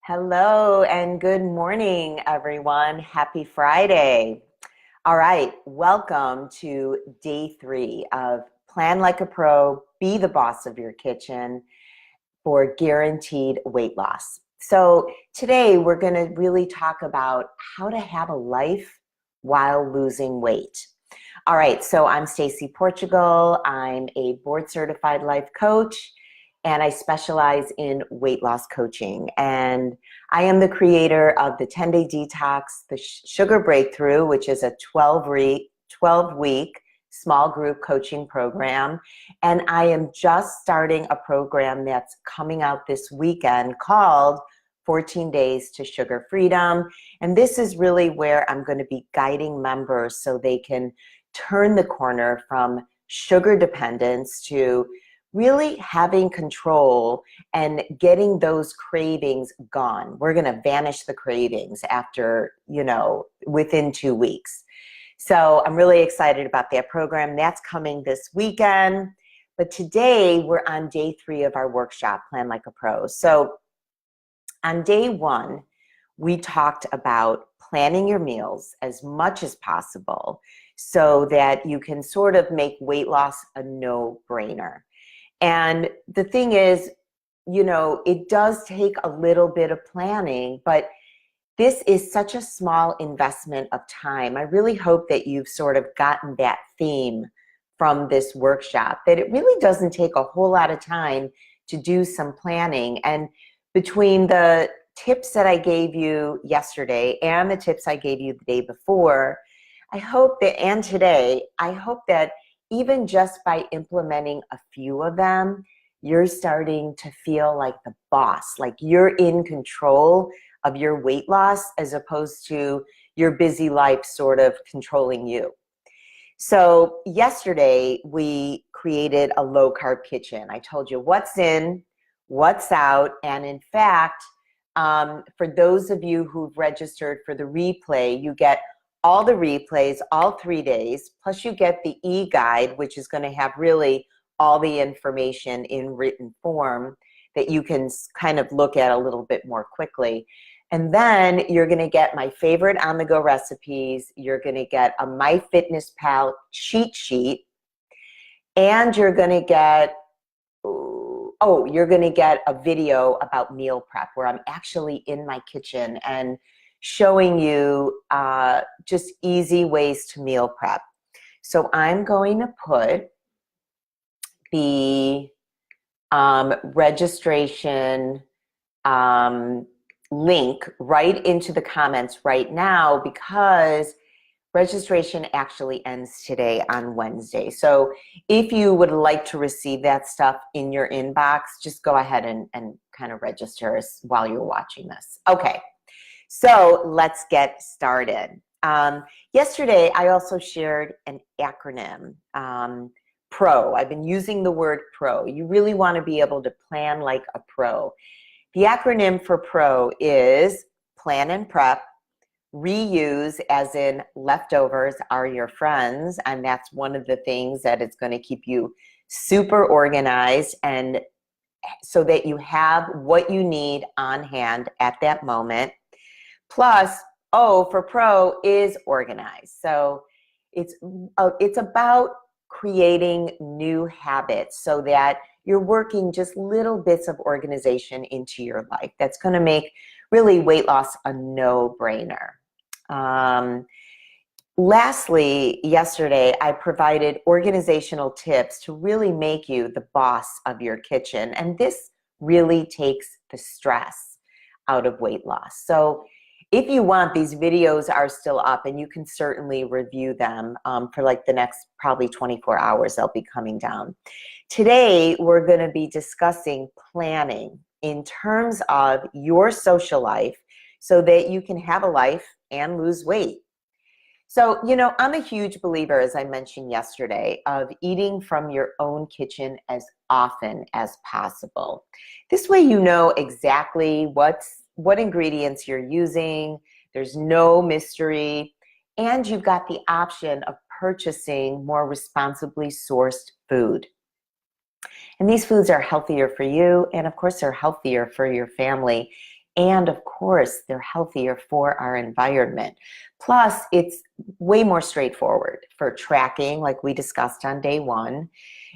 Hello and good morning, everyone. Happy Friday. All right, welcome to day 3 of Plan Like a Pro, Be the Boss of Your Kitchen for guaranteed weight loss. So today we're going to really talk about how to have a life while losing weight. All right, so I'm Stacy Portugal. I'm a board certified life coach and I specialize in weight loss coaching. And I am the creator of the 10-Day Detox, the Sugar Breakthrough, which is a 12-week small group coaching program. And I am just starting a program that's coming out this weekend called 14 Days to Sugar Freedom. And this is really where I'm going to be guiding members so they can turn the corner from sugar dependence to really having control and getting those cravings gone. We're going to vanish the cravings after, within 2 weeks. So I'm really excited about that program. That's coming this weekend. But today we're on day 3 of our workshop, Plan Like a Pro. So on day 1, we talked about planning your meals as much as possible so that you can sort of make weight loss a no-brainer. And the thing is, it does take a little bit of planning, but this is such a small investment of time. I really hope that you've sort of gotten that theme from this workshop, that it really doesn't take a whole lot of time to do some planning. And between the tips that I gave you yesterday and the tips I gave you the day before, I hope that even just by implementing a few of them, you're starting to feel like the boss, like you're in control of your weight loss as opposed to your busy life sort of controlling you. So yesterday we created a low-carb kitchen. I told you what's in, what's out, and in fact, for those of you who've registered for the replay, you get all the replays, all 3 days, plus you get the e-guide, which is going to have really all the information in written form that you can kind of look at a little bit more quickly. And then you're going to get my favorite on-the-go recipes. You're going to get a MyFitnessPal cheat sheet. And you're going to get, you're going to get a video about meal prep where I'm actually in my kitchen and showing you just easy ways to meal prep. So I'm going to put the registration link right into the comments right now because registration actually ends today on Wednesday. So if you would like to receive that stuff in your inbox, just go ahead and kind of register while you're watching this. Okay. So let's get started. Yesterday, I also shared an acronym, PRO. I've been using the word PRO. You really want to be able to plan like a pro. The acronym for PRO is plan and prep, reuse, as in leftovers are your friends, and that's one of the things that is going to keep you super organized and so that you have what you need on hand at that moment. Plus, O for pro is organized. So it's about creating new habits so that you're working just little bits of organization into your life. That's going to make really weight loss a no-brainer. Lastly, yesterday, I provided organizational tips to really make you the boss of your kitchen. And this really takes the stress out of weight loss. So if you want, these videos are still up and you can certainly review them for like the next probably 24 hours. They'll be coming down. Today, we're going to be discussing planning in terms of your social life so that you can have a life and lose weight. So, I'm a huge believer, as I mentioned yesterday, of eating from your own kitchen as often as possible. This way you know exactly what ingredients you're using, there's no mystery, and you've got the option of purchasing more responsibly sourced food. And these foods are healthier for you, and of course they're healthier for your family And of course, they're healthier for our environment. Plus, it's way more straightforward for tracking, like we discussed on day one.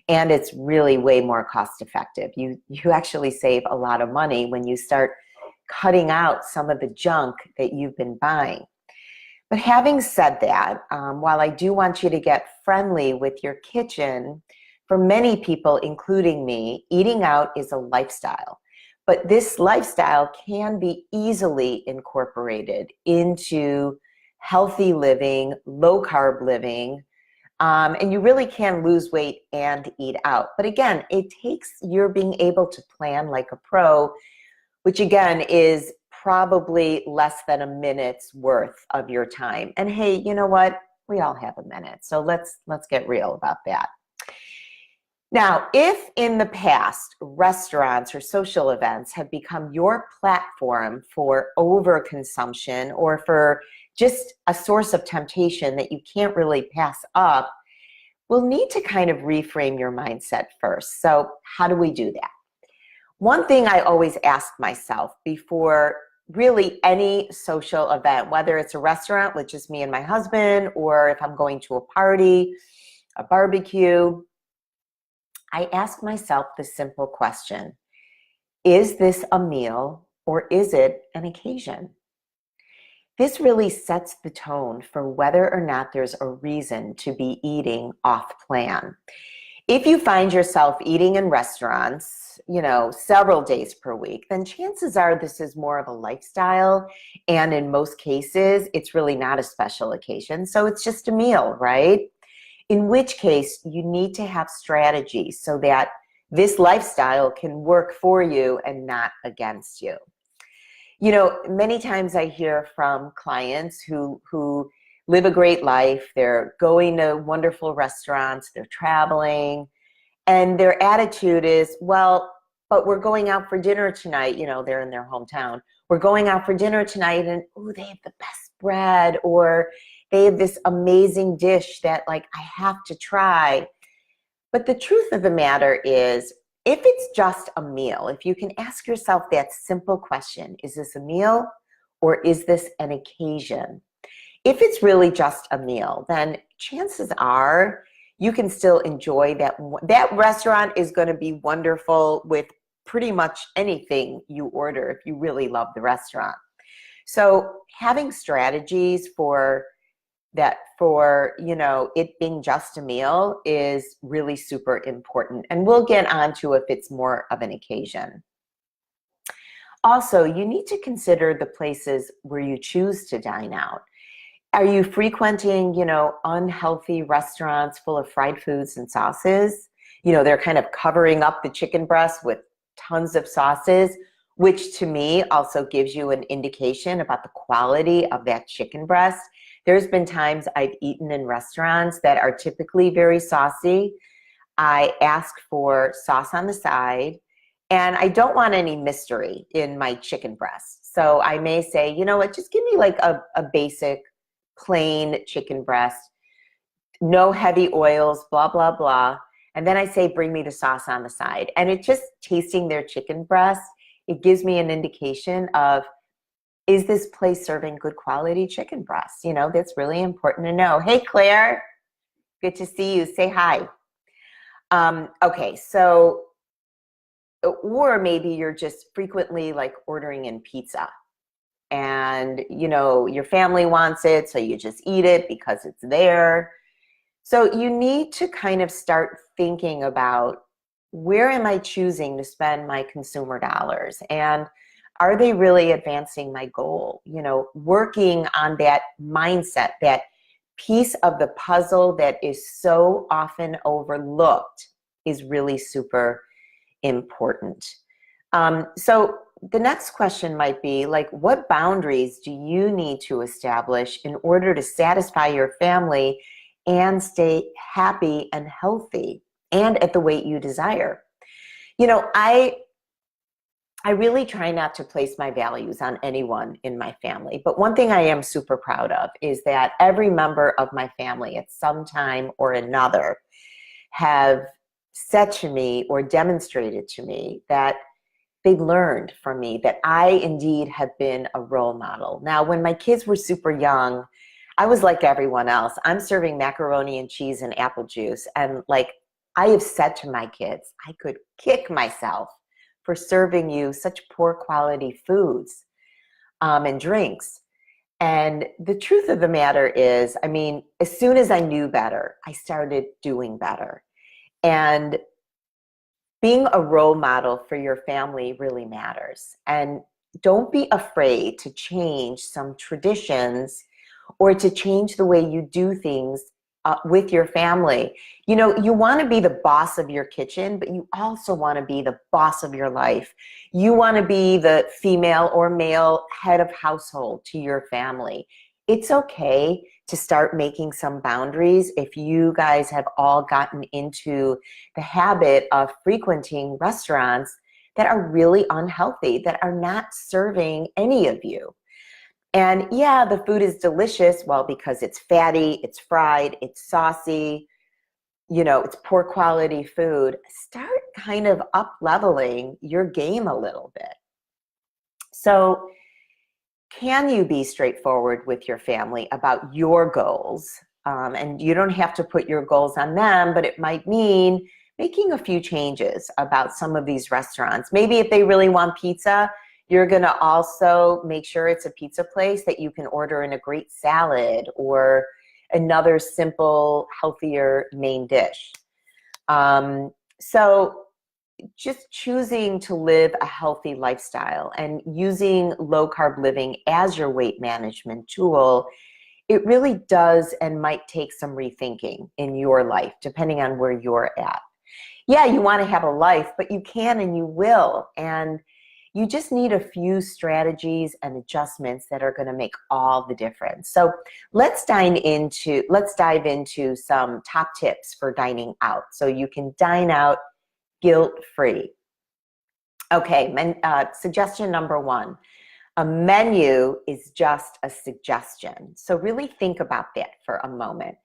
And it's really way more cost effective. You actually save a lot of money when you start cutting out some of the junk that you've been buying. But having said that, while I do want you to get friendly with your kitchen, for many people, including me, eating out is a lifestyle. But this lifestyle can be easily incorporated into healthy living, low carb living, and you really can lose weight and eat out. But again, it takes your being able to plan like a pro, which again is probably less than a minute's worth of your time. And hey, you know what? We all have a minute. So let's get real about that. Now, if in the past restaurants or social events have become your platform for overconsumption or for just a source of temptation that you can't really pass up, we'll need to kind of reframe your mindset first. So how do we do that? One thing I always ask myself before really any social event, whether it's a restaurant with just me and my husband, or if I'm going to a party, a barbecue, I ask myself the simple question: is this a meal or is it an occasion? This really sets the tone for whether or not there's a reason to be eating off plan. If you find yourself eating in restaurants, several days per week, then chances are this is more of a lifestyle. And in most cases, it's really not a special occasion. So it's just a meal, right? In which case, you need to have strategies so that this lifestyle can work for you and not against you. Many times I hear from clients who live a great life. They're going to wonderful restaurants, they're traveling, and their attitude is, well, but we're going out for dinner tonight. They're in their hometown. We're going out for dinner tonight, and they have the best bread, or they have this amazing dish that I have to try. But the truth of the matter is, if it's just a meal, if you can ask yourself that simple question, is this a meal or is this an occasion? If it's really just a meal, then chances are you can still enjoy that. That restaurant is going to be wonderful with pretty much anything you order if you really love the restaurant. So having strategies for it being just a meal is really super important. And we'll get on to if it's more of an occasion. Also, you need to consider the places where you choose to dine out. Are you frequenting, unhealthy restaurants full of fried foods and sauces? They're kind of covering up the chicken breast with tons of sauces, which to me also gives you an indication about the quality of that chicken breast. There's been times I've eaten in restaurants that are typically very saucy. I ask for sauce on the side, and I don't want any mystery in my chicken breast. So I may say, you know what, just give me a basic plain chicken breast, no heavy oils, blah, blah, blah. And then I say, bring me the sauce on the side. And it just tasting their chicken breast, it gives me an indication of, is this place serving good quality chicken breasts? That's really important to know. Hey, Claire, good to see you. Say hi. Okay, so, or maybe you're just frequently ordering in pizza, and your family wants it, so you just eat it because it's there. So you need to kind of start thinking about, where am I choosing to spend my consumer dollars? And are they really advancing my goal? Working on that mindset, that piece of the puzzle that is so often overlooked, is really super important. So the next question might be, what boundaries do you need to establish in order to satisfy your family and stay happy and healthy and at the weight you desire? I really try not to place my values on anyone in my family. But one thing I am super proud of is that every member of my family at some time or another have said to me or demonstrated to me that they've learned from me that I indeed have been a role model. Now, when my kids were super young, I was like everyone else. I'm serving macaroni and cheese and apple juice. And like I have said to my kids, I could kick myself for serving you such poor quality foods and drinks. And the truth of the matter is, I mean, as soon as I knew better, I started doing better. And being a role model for your family really matters. And don't be afraid to change some traditions or to change the way you do things with your family. You know, you want to be the boss of your kitchen, but you also want to be the boss of your life. You want to be the female or male head of household to your family. It's okay to start making some boundaries if you guys have all gotten into the habit of frequenting restaurants that are really unhealthy, that are not serving any of you. And yeah, the food is delicious, well, because it's fatty, it's fried, it's saucy, you know, it's poor quality food. Start kind of up leveling your game a little bit. So can you be straightforward with your family about your goals? And you don't have to put your goals on them, but it might mean making a few changes about some of these restaurants. Maybe if they really want pizza, you're gonna also make sure it's a pizza place that you can order in a great salad or another simple, healthier main dish. So just choosing to live a healthy lifestyle and using low carb living as your weight management tool, it really does and might take some rethinking in your life, depending on where you're at. Yeah, you want to have a life, but you can and you will. And you just need a few strategies and adjustments that are going to make all the difference. So let's dive into some top tips for dining out so you can dine out guilt-free. Okay, suggestion number one, a menu is just a suggestion. So really think about that for a moment.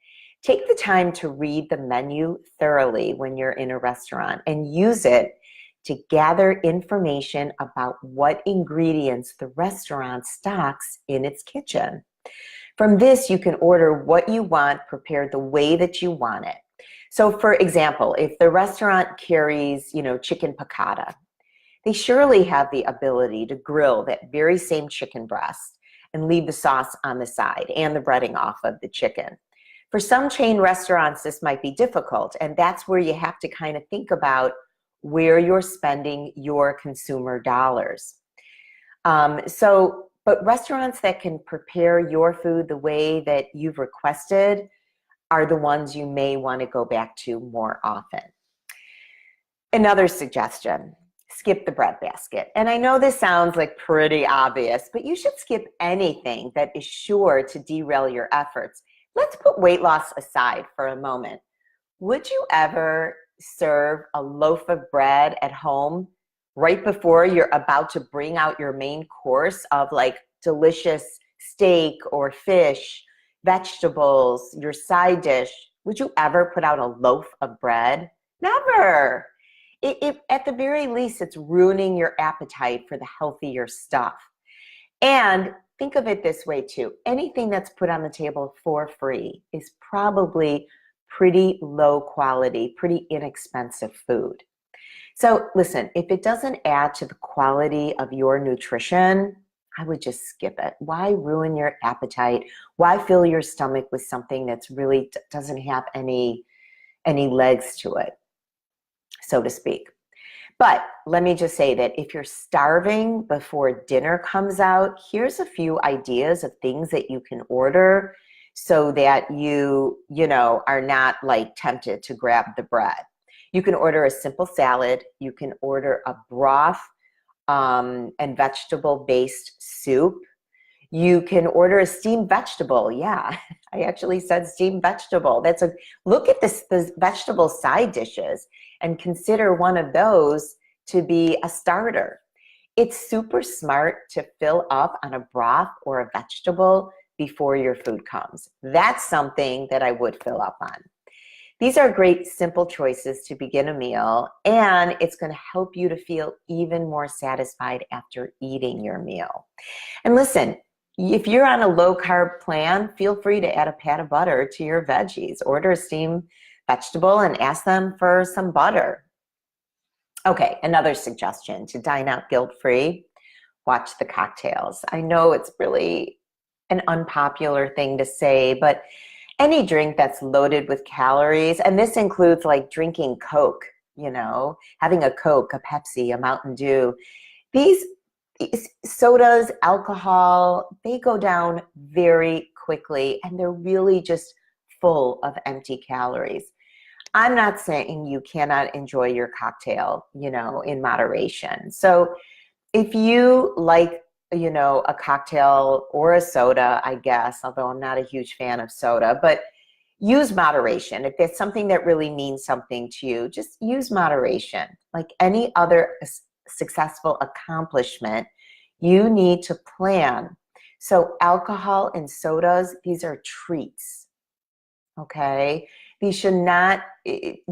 Take the time to read the menu thoroughly when you're in a restaurant and use it to gather information about what ingredients the restaurant stocks in its kitchen. From this, you can order what you want prepared the way that you want it. So for example, if the restaurant carries, you know, chicken piccata, they surely have the ability to grill that very same chicken breast and leave the sauce on the side and the breading off of the chicken. For some chain restaurants, this might be difficult, and that's where you have to kind of think about where you're spending your consumer dollars. But restaurants that can prepare your food the way that you've requested are the ones you may want to go back to more often. Another suggestion, skip the breadbasket. And I know this sounds like pretty obvious, but you should skip anything that is sure to derail your efforts. Let's put weight loss aside for a moment. Would you ever serve a loaf of bread at home right before you're about to bring out your main course of like delicious steak or fish, vegetables, your side dish? Would you ever put out a loaf of bread? Never. At the very least, it's ruining your appetite for the healthier stuff. And think of it this way too. Anything that's put on the table for free is probably pretty low quality, pretty inexpensive food. So listen, if it doesn't add to the quality of your nutrition, I would just skip it. Why ruin your appetite? Why fill your stomach with something that's really doesn't have any legs to it, so to speak? But let me just say that if you're starving before dinner comes out, here's a few ideas of things that you can order so that you are not like tempted to grab the bread. You can order a simple salad. You can order a broth and vegetable-based soup. You can order a steamed vegetable. Yeah, I actually said steamed vegetable. Look at the vegetable side dishes and consider one of those to be a starter. It's super smart to fill up on a broth or a vegetable before your food comes. That's something that I would fill up on. These are great, simple choices to begin a meal, and it's going to help you to feel even more satisfied after eating your meal. And listen, if you're on a low-carb plan, feel free to add a pat of butter to your veggies. Order a steamed vegetable and ask them for some butter. Okay, another suggestion to dine out guilt-free, watch the cocktails. I know it's really an unpopular thing to say, but any drink that's loaded with calories, and this includes like drinking Coke, having a Coke, a Pepsi, a Mountain Dew. These sodas, alcohol, they go down very quickly, and they're really just full of empty calories. I'm not saying you cannot enjoy your cocktail, in moderation. So if you like, a cocktail or a soda, I guess, although I'm not a huge fan of soda, but use moderation. If it's something that really means something to you, just use moderation. Like any other successful accomplishment, you need to plan. So alcohol and sodas, these are treats, okay? These should not,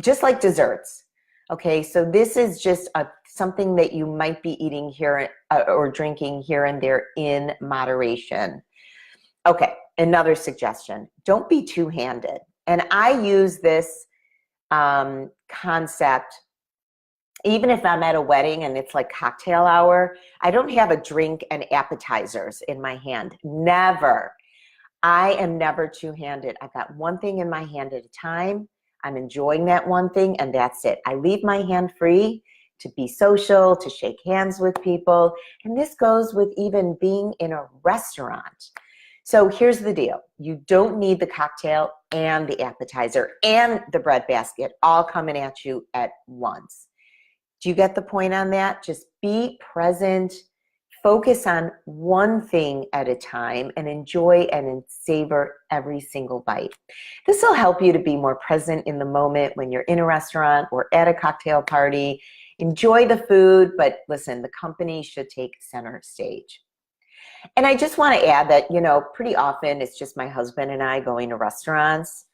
just like desserts. Okay, so this is just something that you might be eating here or drinking here and there in moderation. Okay, another suggestion, don't be two-handed. And I use this concept, even if I'm at a wedding and it's like cocktail hour, I don't have a drink and appetizers in my hand, never. I am never two-handed. I've got one thing in my hand at a time. I'm enjoying that one thing, and that's it. I leave my hand free to be social, to shake hands with people, and this goes with even being in a restaurant. So here's the deal. You don't need the cocktail and the appetizer and the breadbasket all coming at you at once. Do you get the point on that? Just be present, focus on one thing at a time, and enjoy and savor every single bite. This will help you to be more present in the moment when you're in a restaurant or at a cocktail party. Enjoy the food, but listen, the company should take center stage. And I just want to add that, pretty often it's just my husband and I going to restaurants.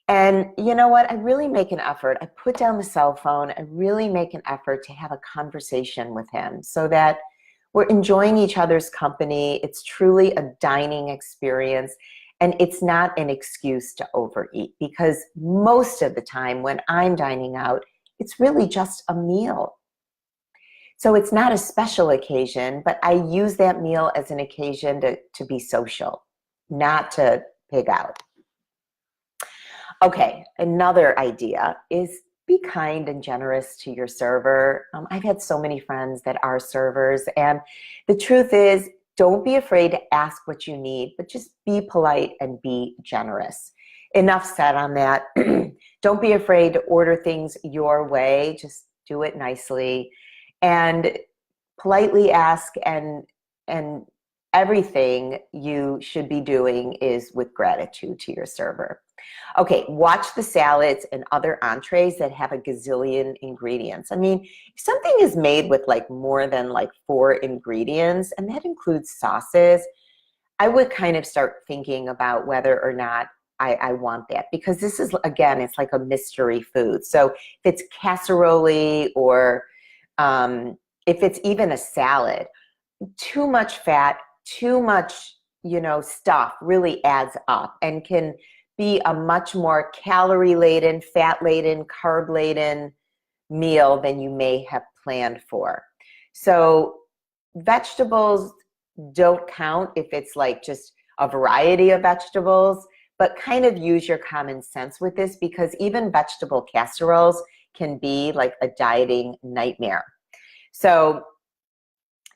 And you know what? I really make an effort. I put down the cell phone. I really make an effort to have a conversation with him so that we're enjoying each other's company. It's truly a dining experience, and it's not an excuse to overeat, because most of the time when I'm dining out, it's really just a meal. So it's not a special occasion, but I use that meal as an occasion to be social, not to pig out. Okay, another idea is be kind and generous to your server. I've had so many friends that are servers, and the truth is, don't be afraid to ask what you need, but just be polite and be generous. Enough said on that. Don't be afraid to order things your way. Just do it nicely and politely ask, and everything you should be doing is with gratitude to your server. Okay, watch the salads and other entrees that have a gazillion ingredients. I mean, if something is made with like more than like 4 ingredients, and that includes sauces, I would kind of start thinking about whether or not I want that, because this is, again, it's like a mystery food. So if it's casserole or if it's even a salad, too much fat, too much, stuff really adds up and can be a much more calorie-laden, fat-laden, carb-laden meal than you may have planned for. So vegetables don't count if it's like just a variety of vegetables, but kind of use your common sense with this, because even vegetable casseroles can be like a dieting nightmare. So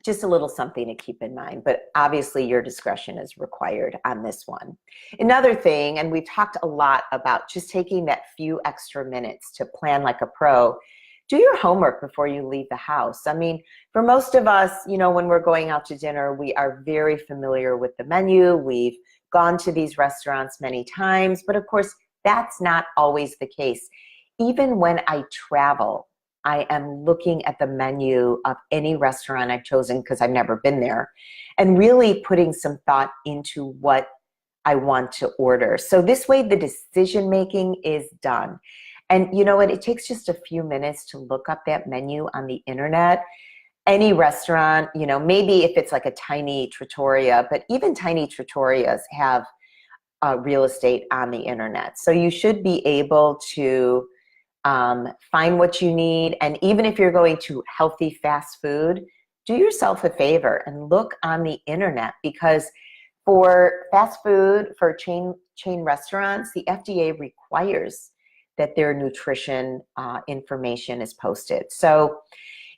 just a little something to keep in mind, but obviously your discretion is required on this one. Another thing, and we've talked a lot about just taking that few extra minutes to plan like a pro, do your homework before you leave the house. I mean, for most of us, when we're going out to dinner, we are very familiar with the menu. We've gone to these restaurants many times, but of course, that's not always the case. Even when I travel, I am looking at the menu of any restaurant I've chosen, because I've never been there, and really putting some thought into what I want to order. So this way the decision making is done. And you know what? It takes just a few minutes to look up that menu on the internet. Any restaurant, you know, maybe if it's like a tiny trattoria, but even tiny trattorias have real estate on the internet. So you should be able to find what you need. And even if you're going to healthy fast food, do yourself a favor and look on the internet, because for fast food, for chain restaurants, the FDA requires that their nutrition information is posted. So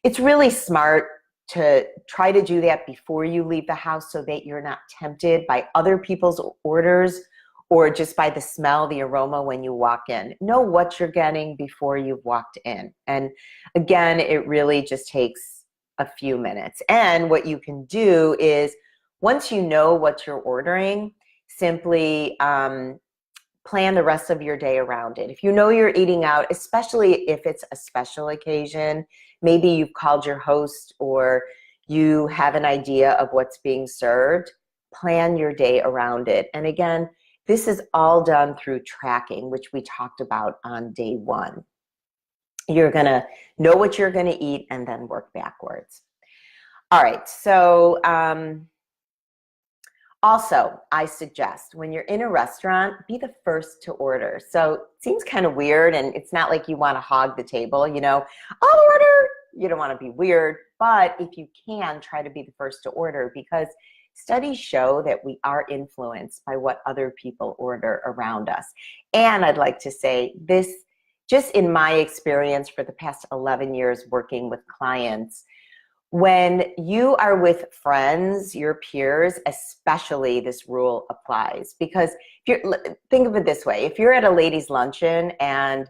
it's really smart to try to do that before you leave the house so that you're not tempted by other people's orders or just by the smell, the aroma when you walk in. Know what you're getting before you've walked in. And again, it really just takes a few minutes. And what you can do is, once you know what you're ordering, simply plan the rest of your day around it. If you know you're eating out, especially if it's a special occasion, maybe you've called your host or you have an idea of what's being served, plan your day around it. And again, this is all done through tracking, which we talked about on day one. You're gonna know what you're gonna eat and then work backwards. All right, so also, I suggest when you're in a restaurant, be the first to order. So it seems kind of weird, and it's not like you want to hog the table, you know, I'll order. You don't want to be weird, but if you can, try to be the first to order, because studies show that we are influenced by what other people order around us. And I'd like to say this, just in my experience for the past 11 years working with clients, when you are with friends, your peers, especially this rule applies. Because if you're, think of it this way, if you're at a ladies' luncheon and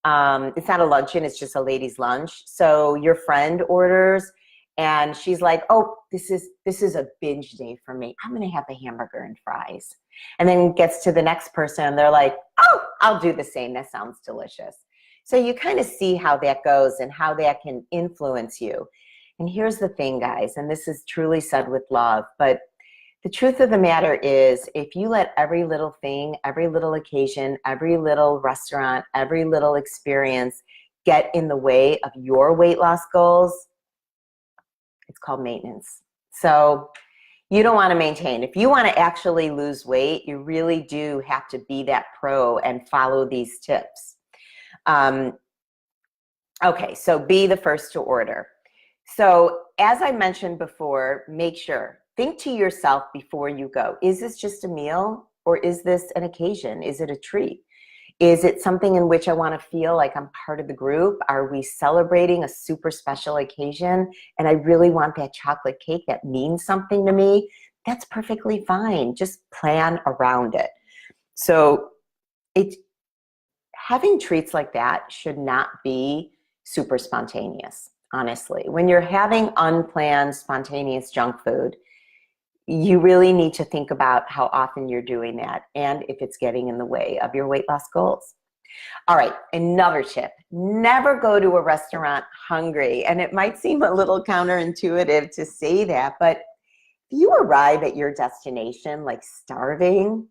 it's not a luncheon, it's just a ladies' lunch. So your friend orders and she's like, oh, this is a binge day for me. I'm gonna have a hamburger and fries. And then gets to the next person and they're like, oh, I'll do the same. That sounds delicious. So you kind of see how that goes and how that can influence you. And here's the thing, guys, and this is truly said with love, but the truth of the matter is, if you let every little thing, every little occasion, every little restaurant, every little experience get in the way of your weight loss goals, it's called maintenance. So you don't want to maintain. If you want to actually lose weight, you really do have to be that pro and follow these tips. Okay, so be the first to order. So as I mentioned before, make sure, think to yourself before you go, is this just a meal or is this an occasion? Is it a treat? Is it something in which I want to feel like I'm part of the group? Are we celebrating a super special occasion and I really want that chocolate cake that means something to me? That's perfectly fine. Just plan around it. So having treats like that should not be super spontaneous. Honestly, when you're having unplanned, spontaneous junk food, you really need to think about how often you're doing that and if it's getting in the way of your weight loss goals. All right, another tip, never go to a restaurant hungry. And it might seem a little counterintuitive to say that, but if you arrive at your destination like starving,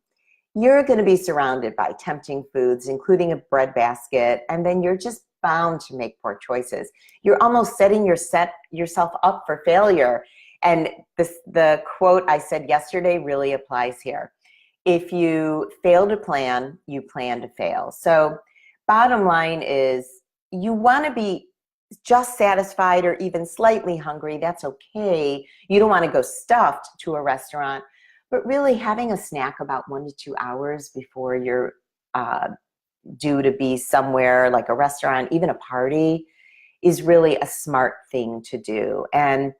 you're going to be surrounded by tempting foods, including a breadbasket, and then you're just bound to make poor choices. You're almost setting yourself up for failure. And the quote I said yesterday really applies here. If you fail to plan, you plan to fail. So bottom line is, you want to be just satisfied or even slightly hungry. That's okay. You don't want to go stuffed to a restaurant, but really having a snack about 1 to 2 hours before you're due to be somewhere like a restaurant, even a party, is really a smart thing to do. And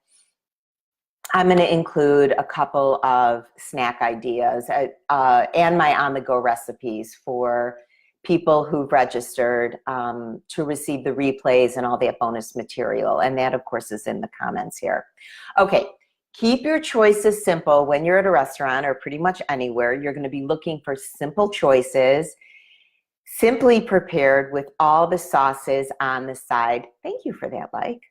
I'm going to include a couple of snack ideas and my on-the-go recipes for people who've registered to receive the replays and all that bonus material. And that, of course, is in the comments here. Okay, keep your choices simple when you're at a restaurant or pretty much anywhere. You're going to be looking for simple choices, simply prepared with all the sauces on the side. Thank you for that, like.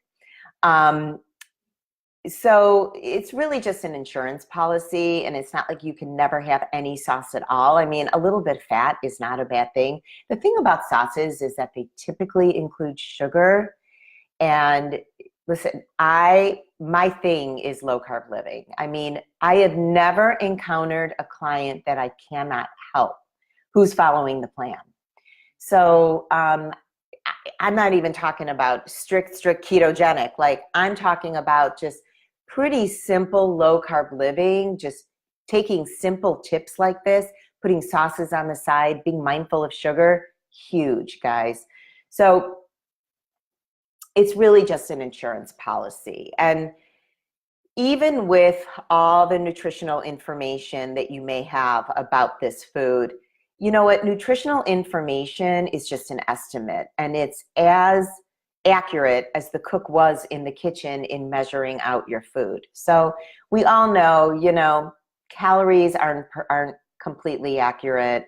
So it's really just an insurance policy, and it's not like you can never have any sauce at all. I mean, a little bit of fat is not a bad thing. The thing about sauces is that they typically include sugar. And listen, my thing is low carb living. I mean, I have never encountered a client that I cannot help who's following the plan. So I'm not even talking about strict ketogenic. Like, I'm talking about just pretty simple low carb living, just taking simple tips like this, putting sauces on the side, being mindful of sugar. Huge, guys. So it's really just an insurance policy. And even with all the nutritional information that you may have about this food, you know what? Nutritional information is just an estimate, and it's as accurate as the cook was in the kitchen in measuring out your food. So we all know, you know, calories aren't completely accurate,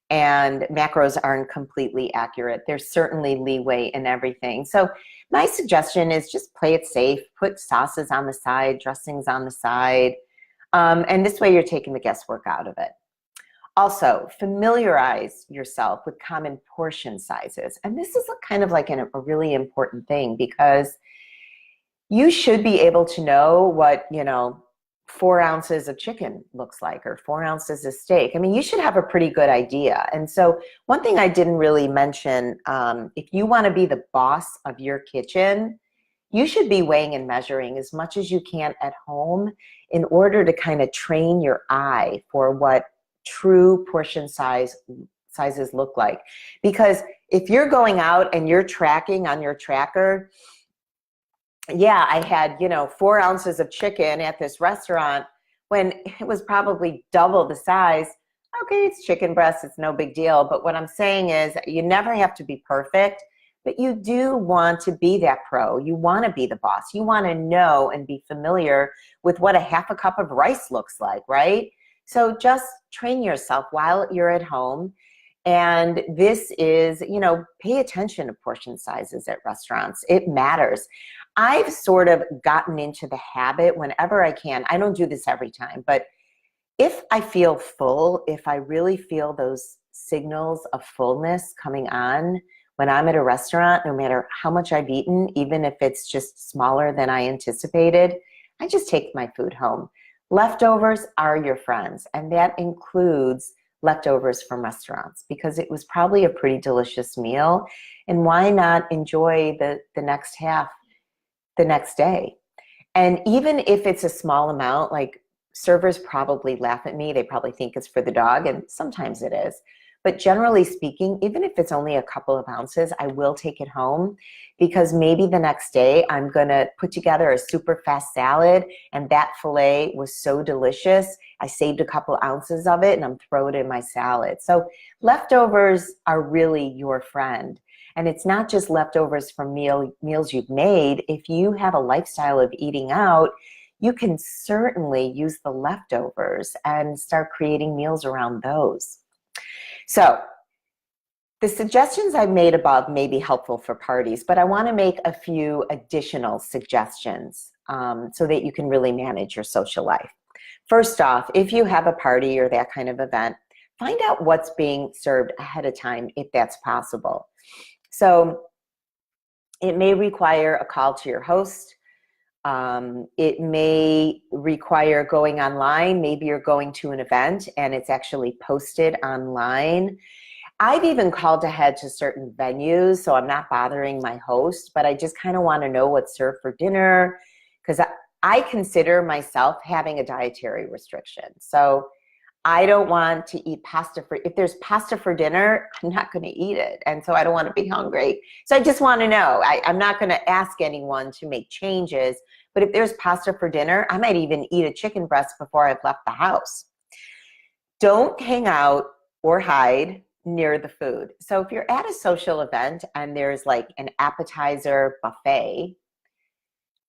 and macros aren't completely accurate. There's certainly leeway in everything. So my suggestion is just play it safe, put sauces on the side, dressings on the side, and this way you're taking the guesswork out of it. Also, familiarize yourself with common portion sizes. And this is kind of like a really important thing, because you should be able to know what, you know, 4 ounces of chicken looks like, or 4 ounces of steak. I mean, you should have a pretty good idea. And so one thing I didn't really mention, if you want to be the boss of your kitchen, you should be weighing and measuring as much as you can at home in order to kind of train your eye for what true portion sizes look like. Because if you're going out and you're tracking on your tracker, yeah, I had, you know, 4 ounces of chicken at this restaurant when it was probably double the size. Okay, it's chicken breast, it's no big deal. But what I'm saying is, you never have to be perfect, but you do want to be that pro. You want to be the boss. You want to know and be familiar with what a half a cup of rice looks like, right? So just train yourself while you're at home. And this is, you know, pay attention to portion sizes at restaurants. It matters. I've sort of gotten into the habit whenever I can. I don't do this every time, but if I feel full, if I really feel those signals of fullness coming on when I'm at a restaurant, no matter how much I've eaten, even if it's just smaller than I anticipated, I just take my food home. Leftovers are your friends, and that includes leftovers from restaurants, because it was probably a pretty delicious meal, and why not enjoy the next half the next day? And even if it's a small amount, like, servers probably laugh at me, they probably think it's for the dog, and sometimes it is. But generally speaking, even if it's only a couple of ounces, I will take it home, because maybe the next day I'm gonna put together a super fast salad, and that filet was so delicious, I saved a couple ounces of it and I'm throwing it in my salad. So leftovers are really your friend. And it's not just leftovers from meals you've made. If you have a lifestyle of eating out, you can certainly use the leftovers and start creating meals around those. So the suggestions I've made above may be helpful for parties, but I want to make a few additional suggestions so that you can really manage your social life. First off, if you have a party or that kind of event, find out what's being served ahead of time if that's possible. So it may require a call to your host. It may require going online. Maybe you're going to an event and it's actually posted online. I've even called ahead to certain venues, so I'm not bothering my host, but I just kind of want to know what's served for dinner, because I consider myself having a dietary restriction. So I don't want to eat pasta if there's pasta for dinner, I'm not going to eat it. And so I don't want to be hungry. So I just want to know. I'm not going to ask anyone to make changes, but if there's pasta for dinner, I might even eat a chicken breast before I've left the house. Don't hang out or hide near the food. So if you're at a social event and there's like an appetizer buffet,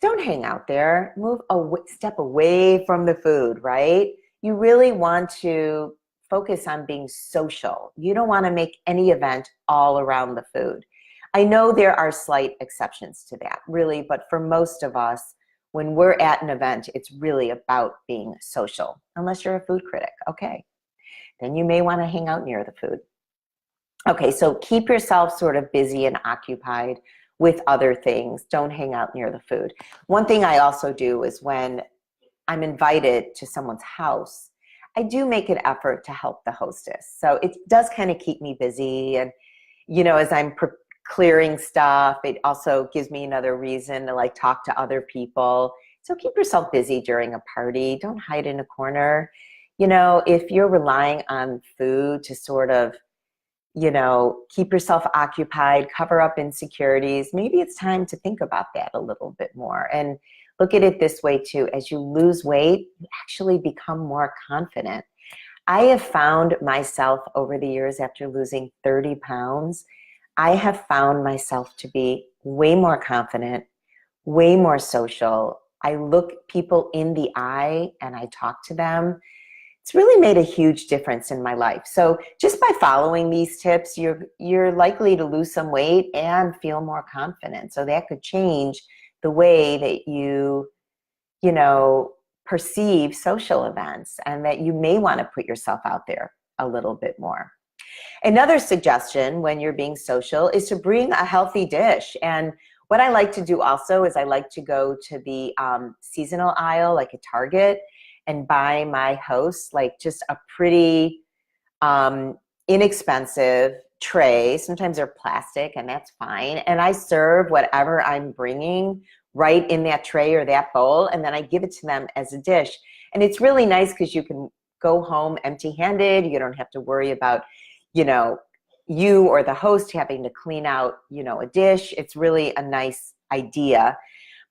don't hang out there. Move a step away from the food, right? You really want to focus on being social. You don't want to make any event all around the food. I know there are slight exceptions to that, really, but for most of us, when we're at an event, it's really about being social, unless you're a food critic. Okay, then you may want to hang out near the food. Okay, so keep yourself sort of busy and occupied with other things. Don't hang out near the food. One thing I also do is when I'm invited to someone's house, I do make an effort to help the hostess. So it does kind of keep me busy. And, you know, as I'm clearing stuff, it also gives me another reason to like talk to other people. So keep yourself busy during a party. Don't hide in a corner. You know, if you're relying on food to sort of, you know, keep yourself occupied, cover up insecurities, maybe it's time to think about that a little bit more. And look at it this way too, as you lose weight, you actually become more confident. I have found myself over the years after losing 30 pounds, I have found myself to be way more confident, way more social. I look people in the eye and I talk to them. It's really made a huge difference in my life. So just by following these tips, you're likely to lose some weight and feel more confident. So that could change the way that you know, perceive social events, and that you may want to put yourself out there a little bit more. Another suggestion when you're being social is to bring a healthy dish. And what I like to do also is I like to go to the seasonal aisle, like a Target, and buy my hosts like just a pretty inexpensive tray. Sometimes they're plastic, and that's fine. And I serve whatever I'm bringing right in that tray or that bowl, and then I give it to them as a dish. And it's really nice because you can go home empty-handed. You don't have to worry about, you know, you or the host having to clean out, you know, a dish. It's really a nice idea.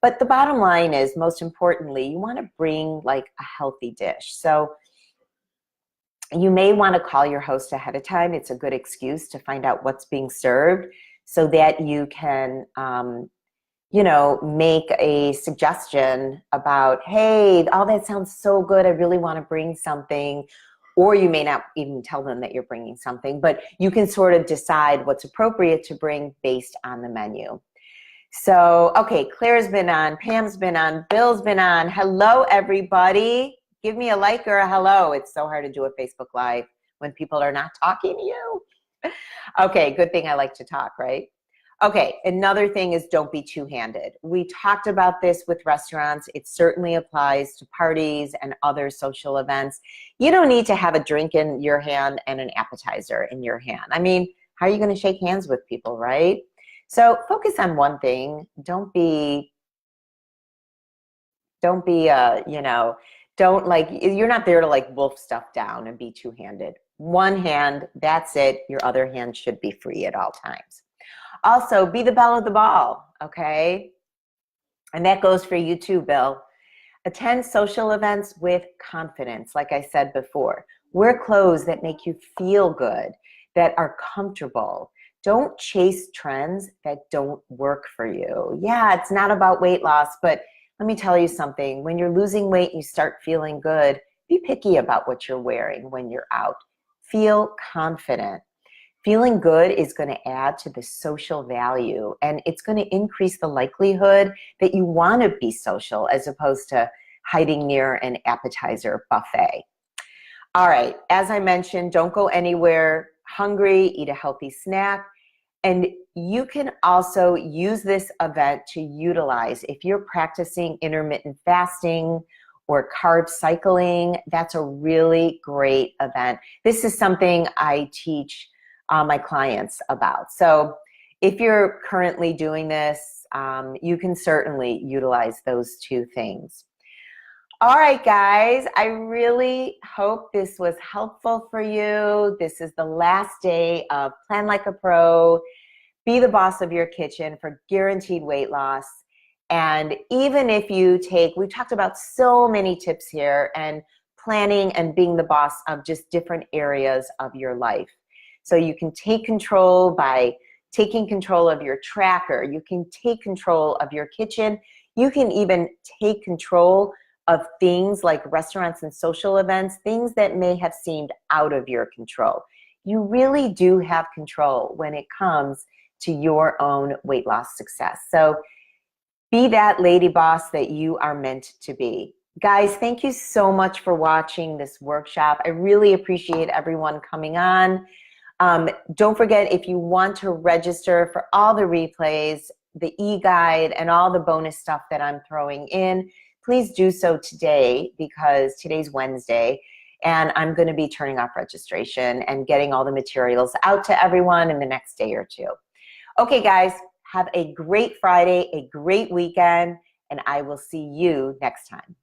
But the bottom line is, most importantly, you want to bring like a healthy dish. So you may want to call your host ahead of time. It's a good excuse to find out what's being served so that you can, you know, make a suggestion about, hey, all that sounds so good. I really want to bring something. Or you may not even tell them that you're bringing something, but you can sort of decide what's appropriate to bring based on the menu. So, okay, Claire's been on, Pam's been on, Bill's been on. Hello, everybody. Give me a like or a hello. It's so hard to do a Facebook Live when people are not talking to you. Okay, good thing I like to talk, right? Okay, another thing is don't be two-handed. We talked about this with restaurants. It certainly applies to parties and other social events. You don't need to have a drink in your hand and an appetizer in your hand. I mean, how are you going to shake hands with people, right? So focus on one thing. Don't be, you know, don't like, you're not there to like wolf stuff down and be two-handed. One hand, that's it. Your other hand should be free at all times. Also, be the belle of the ball, okay? And that goes for you too, Bill. Attend social events with confidence, like I said before. Wear clothes that make you feel good, that are comfortable. Don't chase trends that don't work for you. Yeah, it's not about weight loss, but let me tell you something. When you're losing weight and you start feeling good, be picky about what you're wearing when you're out. Feel confident. Feeling good is going to add to the social value, and it's going to increase the likelihood that you want to be social as opposed to hiding near an appetizer buffet. All right, as I mentioned, don't go anywhere hungry, eat a healthy snack. And you can also use this event to utilize, if you're practicing intermittent fasting or carb cycling, that's a really great event. This is something I teach my clients about. So if you're currently doing this, you can certainly utilize those two things. All right, guys, I really hope this was helpful for you. This is the last day of Plan Like a Pro. Be the boss of your kitchen for guaranteed weight loss. And even if you take, we talked about so many tips here, and planning and being the boss of just different areas of your life. So you can take control by taking control of your tracker. You can take control of your kitchen. You can even take control of things like restaurants and social events, things that may have seemed out of your control. You really do have control when it comes to your own weight loss success. So Be that lady boss that you are meant to be. Guys, thank you so much for watching this workshop. I really appreciate everyone coming on. Don't forget, if you want to register for all the replays, the e-guide, and all the bonus stuff that I'm throwing in, please do so today, because today's Wednesday, and I'm going to be turning off registration and getting all the materials out to everyone in the next day or two. Okay, guys, have a great Friday, a great weekend, and I will see you next time.